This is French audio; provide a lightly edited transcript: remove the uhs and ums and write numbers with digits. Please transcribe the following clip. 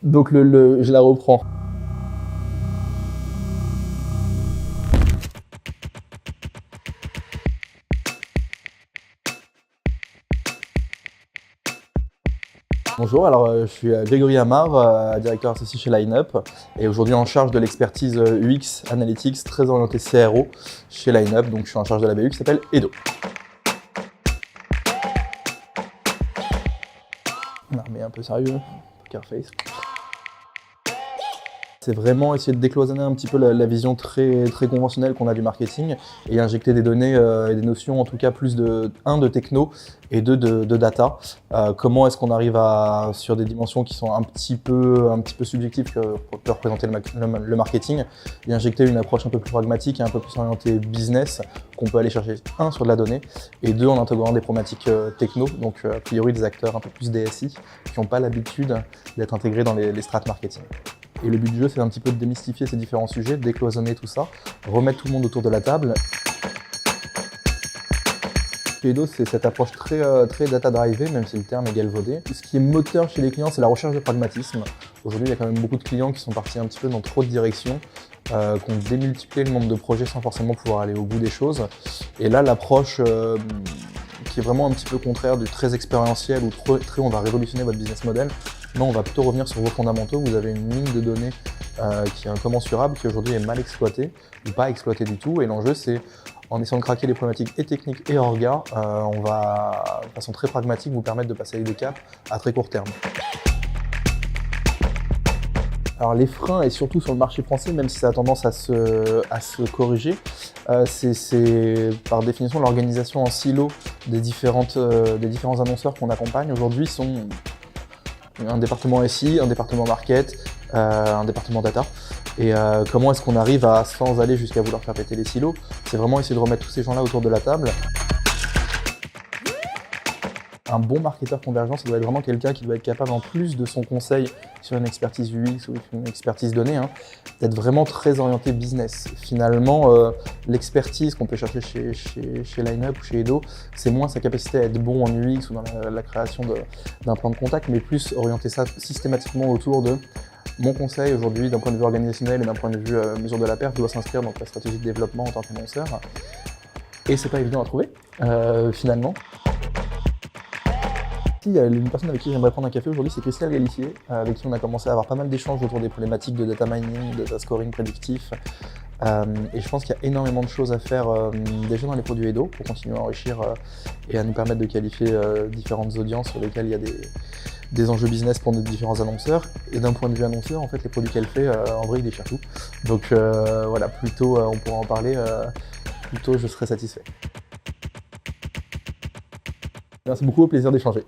Donc je la reprends. Bonjour, alors je suis Grégory Amar, directeur associé chez Lineup et aujourd'hui en charge de l'expertise UX Analytics très orientée CRO chez Lineup. Donc je suis en charge de la BU qui s'appelle Edo. Non mais un peu sérieux, poker face. C'est vraiment essayer de décloisonner un petit peu la vision très conventionnelle qu'on a du marketing et injecter des données et des notions, en tout cas plus de techno et de data. Comment est-ce qu'on arrive sur des dimensions qui sont un petit peu subjectives que peut représenter le marketing et injecter une approche un peu plus pragmatique et un peu plus orientée business qu'on peut aller chercher, un, sur de la donnée et deux, en intégrant des problématiques techno, donc a priori des acteurs un peu plus DSI qui n'ont pas l'habitude d'être intégrés dans les strates marketing. Et le but du jeu, c'est un petit peu de démystifier ces différents sujets, de décloisonner tout ça, remettre tout le monde autour de la table. Chez Edo, c'est cette approche très data-drivée, même si le terme est galvaudé. Ce qui est moteur chez les clients, c'est la recherche de pragmatisme. Aujourd'hui, il y a quand même beaucoup de clients qui sont partis un petit peu dans trop de directions, qui ont démultiplié le nombre de projets sans forcément pouvoir aller au bout des choses. Et là, l'approche qui est vraiment un petit peu contraire du très expérientiel ou très on va révolutionner votre business model. Non, on va plutôt revenir sur vos fondamentaux. Vous avez une mine de données qui est incommensurable, qui aujourd'hui est mal exploitée ou pas exploitée du tout. Et l'enjeu, c'est en essayant de craquer les problématiques et techniques et orga, on va, de façon très pragmatique, vous permettre de passer avec des caps à très court terme. Alors les freins, et surtout sur le marché français, même si ça a tendance à se corriger, c'est par définition l'organisation en silo des différents annonceurs qu'on accompagne. Aujourd'hui sont un département SI, un département market, un département data. Et comment est-ce qu'on arrive à, sans aller jusqu'à vouloir faire péter les silos, c'est vraiment essayer de remettre tous ces gens-là autour de la table. Un bon marketeur convergent, ça doit être vraiment quelqu'un qui doit être capable, en plus de son conseil sur une expertise UX ou une expertise donnée, d'être vraiment très orienté business. Finalement, l'expertise qu'on peut chercher chez Lineup ou chez Edo, c'est moins sa capacité à être bon en UX ou dans la création d'un plan de contact, mais plus orienter ça systématiquement autour de mon conseil aujourd'hui, d'un point de vue organisationnel et d'un point de vue mesure de la perte, doit s'inscrire dans la stratégie de développement en tant qu'annonceur. Et c'est pas évident à trouver, finalement. Il y a une personne avec qui j'aimerais prendre un café aujourd'hui, c'est Christelle Galifier, avec qui on a commencé à avoir pas mal d'échanges autour des problématiques de data mining, de data scoring prédictif. Et je pense qu'il y a énormément de choses à faire déjà dans les produits Edo pour continuer à enrichir et à nous permettre de qualifier différentes audiences sur lesquelles il y a des enjeux business pour nos différents annonceurs. Et d'un point de vue annonceur, en fait, les produits qu'elle fait, en vrai, il déchire tout. Donc voilà, plutôt on pourra en parler, plutôt je serai satisfait. Merci beaucoup, au plaisir d'échanger.